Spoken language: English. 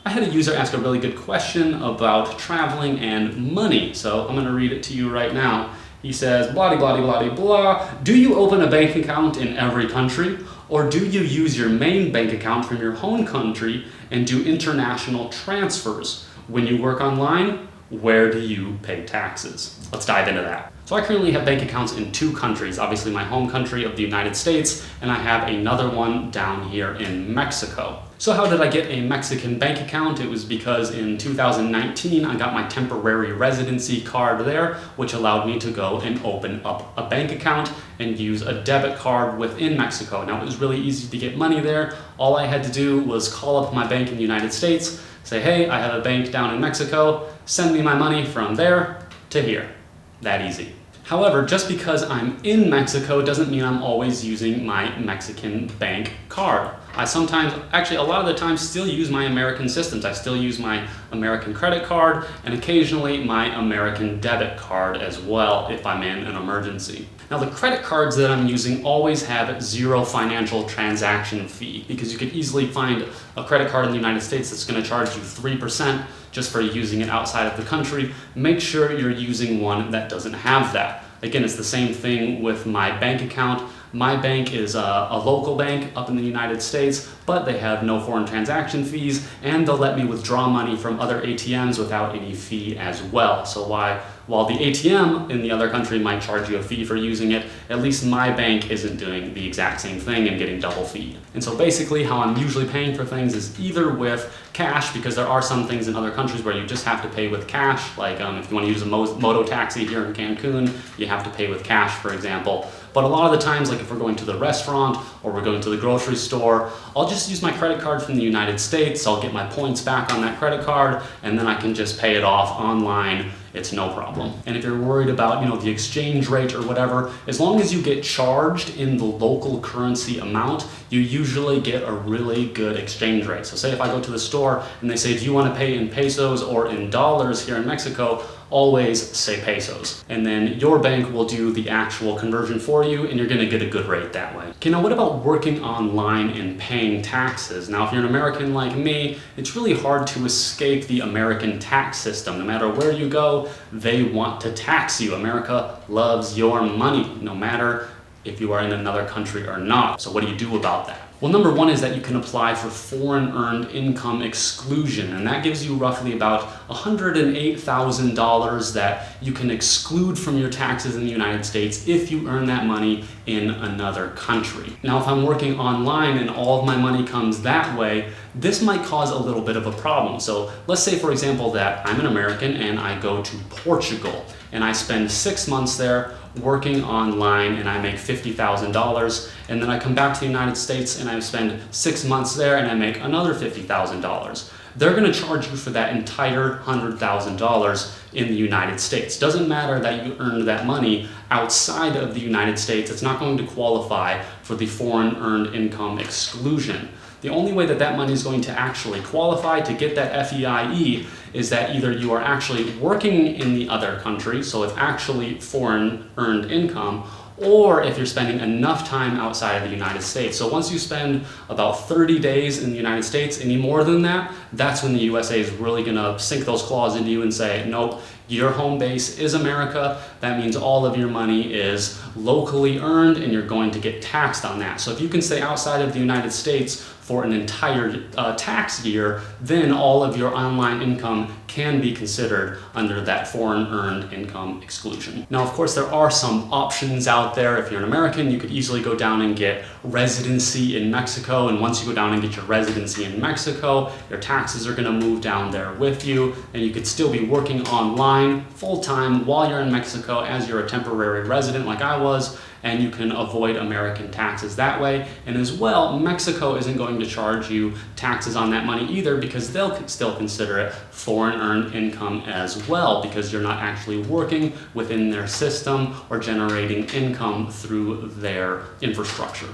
I had a user ask a really good question about traveling and money, so I'm going to read it to you right now. He says, blah, blah, blah, blah, blah. Do you open a bank account in every country, or do you use your main bank account from your home country and do international transfers? When you work online, where do you pay taxes? Let's dive into that. So I currently have bank accounts in 2 countries, obviously my home country of the United States, and I have another one down here in Mexico. So how did I get a Mexican bank account? It was because in 2019 I got my temporary residency card there, which allowed me to go and open up a bank account and use a debit card within Mexico. Now it was really easy to get money there. All I had to do was call up my bank in the United States, say, hey, I have a bank down in Mexico, send me my money from there to here. That easy. However, just because I'm in Mexico doesn't mean I'm always using my Mexican bank card. I sometimes, actually a lot of the time, still use my American systems. I still use my American credit card and occasionally my American debit card as well if I'm in an emergency. Now the credit cards that I'm using always have 0 financial transaction fee, because you could easily find a credit card in the United States that's going to charge you 3% just for using it outside of the country. Make sure you're using one that doesn't have that. Again, it's the same thing with my bank account. My bank is a local bank up in the United States, but they have no foreign transaction fees, and they'll let me withdraw money from other ATMs without any fee as well. So while the ATM in the other country might charge you a fee for using it, at least my bank isn't doing the exact same thing and getting double feed. And so basically how I'm usually paying for things is either with cash, because there are some things in other countries where you just have to pay with cash, like if you want to use a moto taxi here in Cancun, you have to pay with cash, for example. But a lot of the times, like if we're going to the restaurant or we're going to the grocery store, I'll just use my credit card from the United States. I'll get my points back on that credit card, and then I can just pay it off online. It's no problem. And if you're worried about, the exchange rate or whatever, as long as you get charged in the local currency amount, you usually get a really good exchange rate. So say if I go to the store and they say, do you want to pay in pesos or in dollars here in Mexico? Always say pesos. And then your bank will do the actual conversion for you, and you're gonna get a good rate that way. Okay, now what about working online and paying taxes? Now, if you're an American like me, it's really hard to escape the American tax system. No matter where you go, they want to tax you. America loves your money, no matter if you are in another country or not. So what do you do about that? Well, number one is that you can apply for foreign earned income exclusion, and that gives you roughly about $108,000 that you can exclude from your taxes in the United States if you earn that money in another country. Now, if I'm working online and all of my money comes that way, this might cause a little bit of a problem. So let's say, for example, that I'm an American and I go to Portugal and I spend 6 months there working online and I make $50,000, and then I come back to the United States and I spend 6 months there and I make another $50,000. They're going to charge you for that entire $100,000 in the United States. Doesn't matter that you earned that money outside of the United States, it's not going to qualify for the foreign earned income exclusion. The only way that that money is going to actually qualify to get that FEIE is that either you are actually working in the other country, so it's actually foreign earned income, or if you're spending enough time outside of the United States. So once you spend about 30 days in the United States, any more than that, that's when the USA is really gonna sink those claws into you and say, nope, your home base is America. That means all of your money is locally earned and you're going to get taxed on that. So if you can stay outside of the United States for an entire tax year, then all of your online income can be considered under that foreign earned income exclusion. Now, of course, there are some options out there. If you're an American, you could easily go down and get residency in Mexico. And once you go down and get your residency in Mexico, your taxes are gonna move down there with you, and you could still be working online full-time while you're in Mexico as you're a temporary resident like I was, and you can avoid American taxes that way. And as well, Mexico isn't going to charge you taxes on that money either, because they'll still consider it foreign earned income as well, because you're not actually working within their system or generating income through their infrastructure.